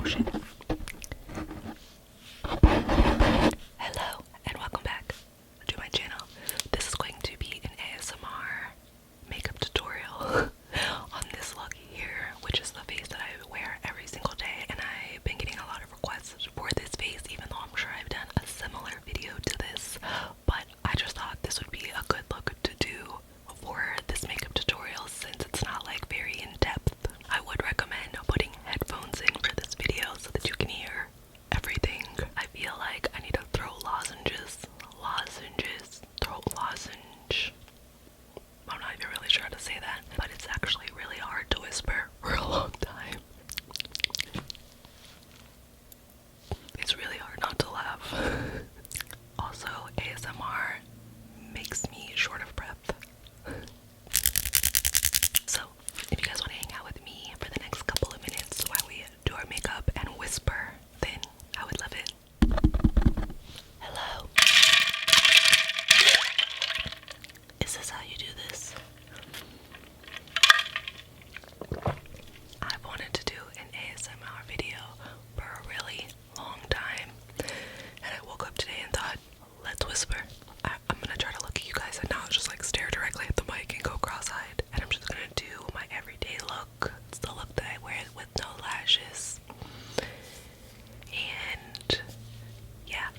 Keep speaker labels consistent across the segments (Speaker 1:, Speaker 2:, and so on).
Speaker 1: shit. Hello and welcome back to my channel. This is going to be an ASMR makeup tutorial on this look here, which is the face that I wear every single day, and I've been getting a lot of requests for this face, even though I'm sure I've done a similar video to this, but I just thought this would be a good look to do for this makeup tutorial since it's not like very in-depth. I would recommend putting headphones in for this video so that you can hear everything. I feel like I need a throat lozenge. I'm not even really sure how to say that, but it's actually really hard to whisper for a long time. It's really hard not to laugh. Also, ASMR makes me short of breath. So, if you guys want to hang out with me for the next couple of minutes while we do our makeup and whisper, then I would love it. Hello. Is this how you do this? I've wanted to do an ASMR video for a really long time, and I woke up today and thought, let's whisper. I'm gonna try to look at you guys and not just like stare directly at the mic and go cross-eyed, and I'm just gonna do my everyday look. It's the look that I wear with no lashes. And yeah.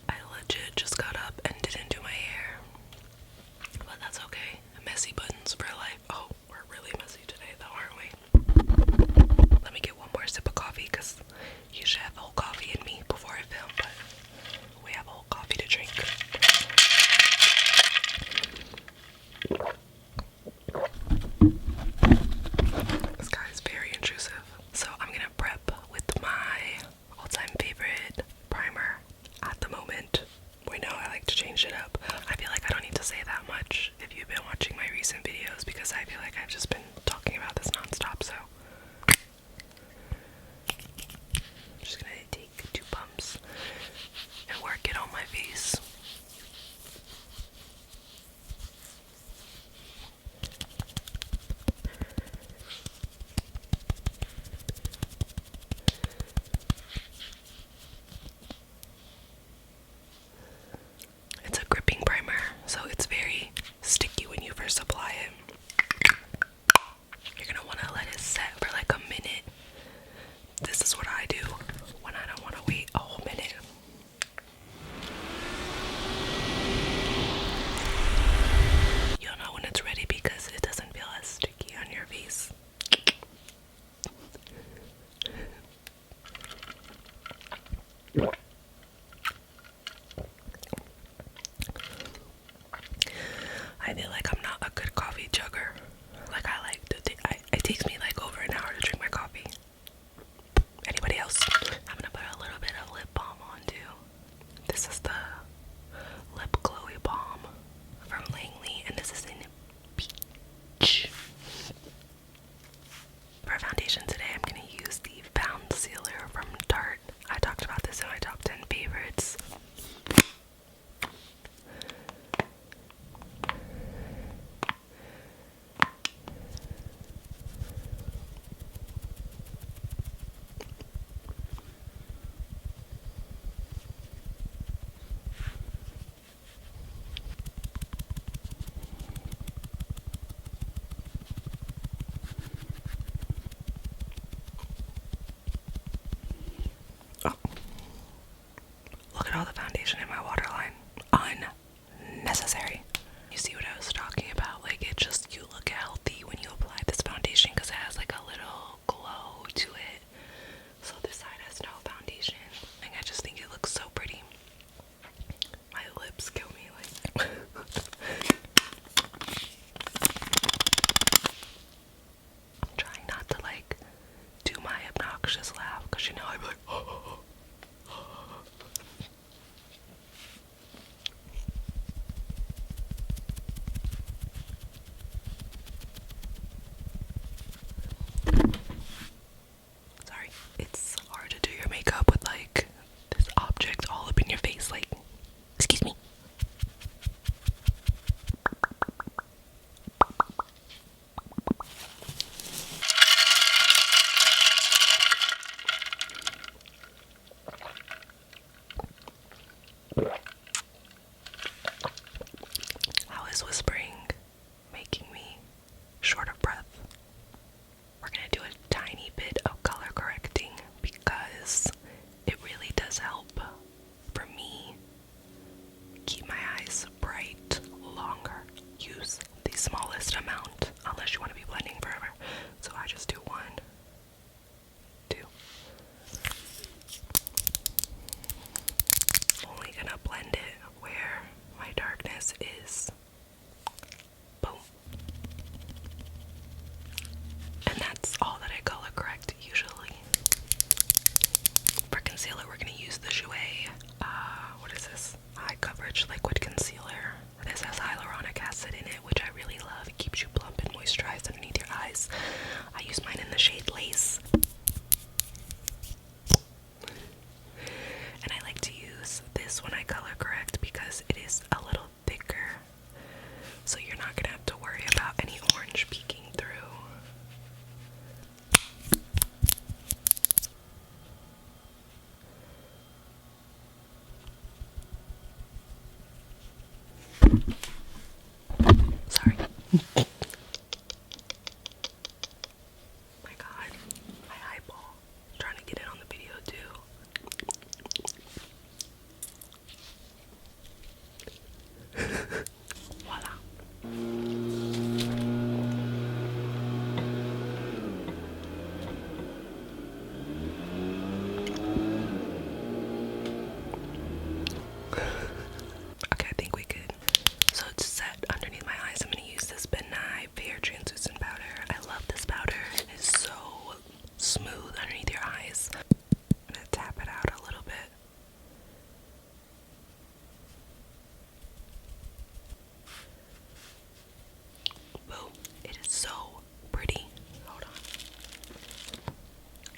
Speaker 1: I legit just got up and didn't do my hair, but that's okay. Messy buttons for life. Oh, we're really messy today though, aren't we? Let me get one more sip of coffee because you should have a whole coffee in me before I film, but we have a whole coffee to drink. This guy is very intrusive. So I'm gonna prep with my all-time favorite primer at the moment. Wait, no, I like to change it up. I feel like I don't need to say that much if you've been watching my recent videos, because I feel like I've just been talking about this non-stop, so I'm just gonna take 2 pumps and work it on my face. It's a gripping primer, so it's very sticky when you first apply it. You're gonna want to let it set for like a minute. This is what I do when I don't want to wait a whole minute. You'll know when it's ready because it doesn't feel as sticky on your face. I feel like I'm not a good coffee chugger. Like I like to it takes me like over an hour to drink my coffee. Anybody else? I'm gonna put a little bit of lip balm on too. This is the Lip Glowy Balm from Langley, and this is in peach. For foundation today, I'm gonna use the Foundcealer from Tarte. I talked about this in my top 10 favorites. Look at all the foundation in my waterline. Unnecessary. You see what I was talking about? Like, it just, you look healthy when you apply this foundation because it has like a little glow to it. So this side has no foundation. Like, I just think it looks so pretty. My lips kill me, like. I'm trying not to like do my obnoxious laugh because you know I'm like, sorry, it's hard to do your makeup with like this object all up in your face, like, excuse me. smallest amount, unless you want to be blending forever. So I just do 1, 2. Only gonna blend it where my darkness is. Boom. And that's all that I color correct usually. For concealer, we're gonna use the Jouer, what is this? High coverage liquid concealer. This has hyaluronic acid in it, which I really love. It keeps you plump and moisturized underneath your eyes. I use mine in the shade Lace. And I like to use this when I color correct because it is a little thicker. So you're not gonna have to worry about any orange peeking through. Sorry. My God, my eyeball. I'm trying to get it on the video too. Voila. Okay, I think we could. So it's set underneath my eyes. I'm going to use this Benign Fair Translucent Powder. I love this powder. It is so smooth underneath your eyes. I'm going to tap it out a little bit. Boom. It is so pretty. Hold on.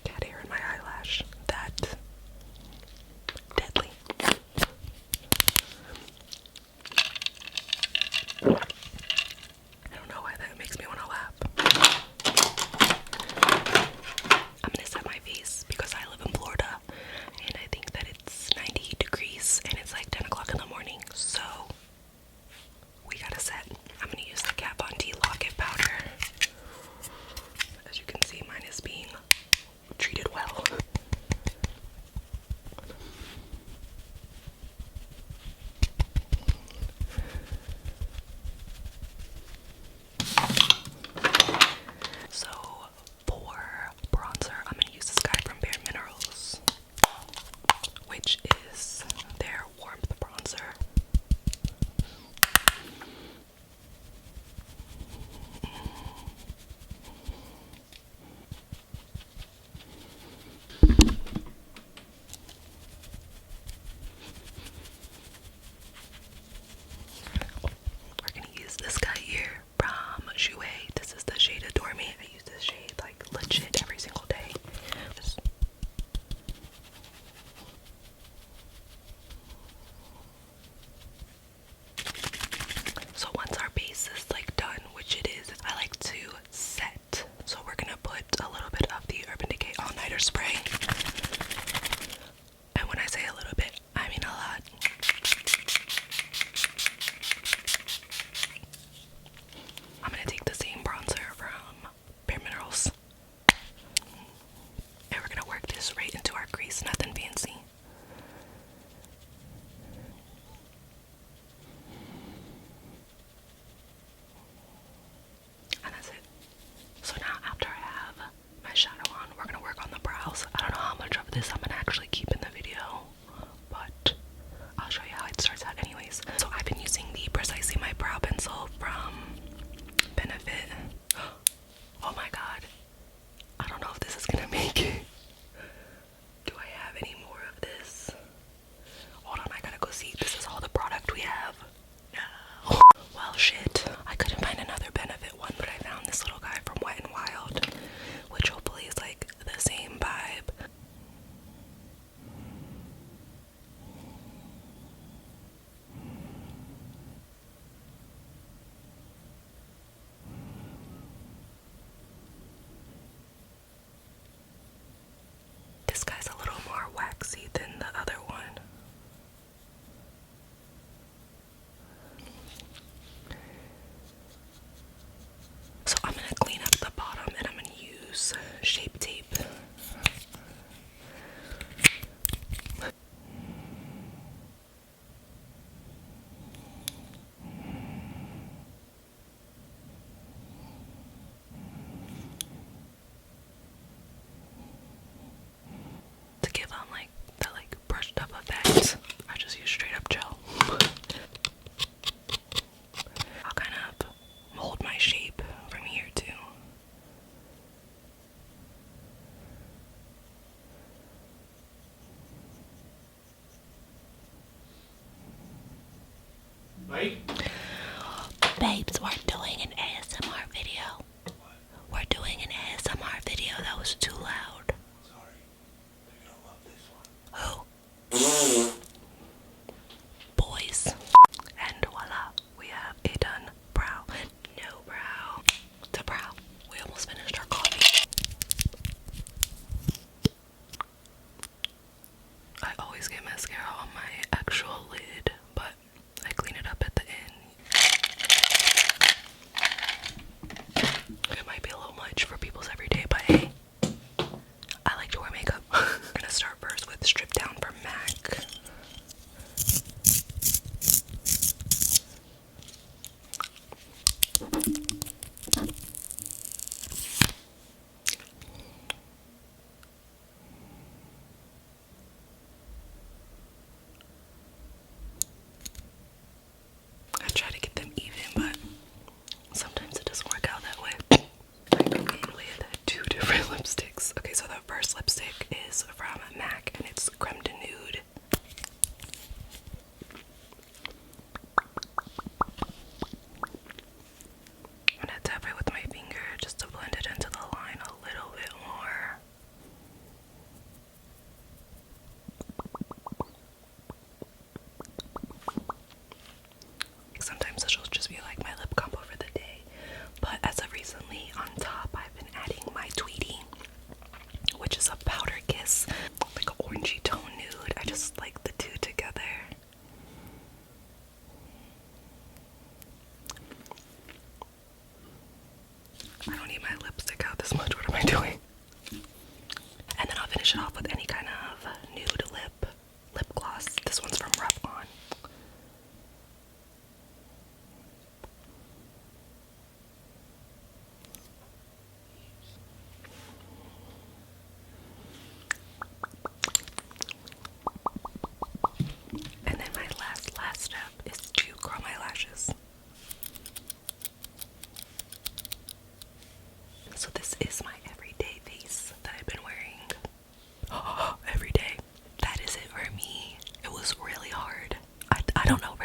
Speaker 1: Cat hair in my eyelash. That deadly. I don't know why that makes me want to laugh. I'm gonna set my face because I live in Florida and I think that it's 90 degrees and it's like 10 o'clock in the morning, so we gotta set. I'm gonna use the Kat Von D Lock-It powder.
Speaker 2: Sorry?
Speaker 1: Babes, we're doing an ASMR video. We're doing an ASMR video. That was too loud.
Speaker 2: Sorry. You're gonna love this one.
Speaker 1: Who? Boys. And voila, we have a done brow. No brow. The brow. We almost finished our coffee. I always get mascara on my actual lid, but I clean it up at the end. It might be a little much for people's everyday, but hey, I like to wear makeup. I'm gonna start first with Stripdown from MAC. I try to get them even, but sometimes it doesn't work out that way. I go in with two different lipsticks. Okay, so the first lipstick is from MAC and it's Creme de Nude. I'm gonna tap it with my finger just to blend it into the line a little bit more. Sometimes this will just be like my lip combo for the day. But as of recently, on top, I've been adding my Tweedy, which is a powder kiss, like an orangey tone nude. I just like the two together. I don't need my lipstick out this much. What am I doing? And then I'll finish it off with any kind of nude lip gloss. This one's from Revlon. And then my last step is to curl my lashes. So this is my everyday face that I've been wearing every day. That is it for me. It was really hard. I don't know,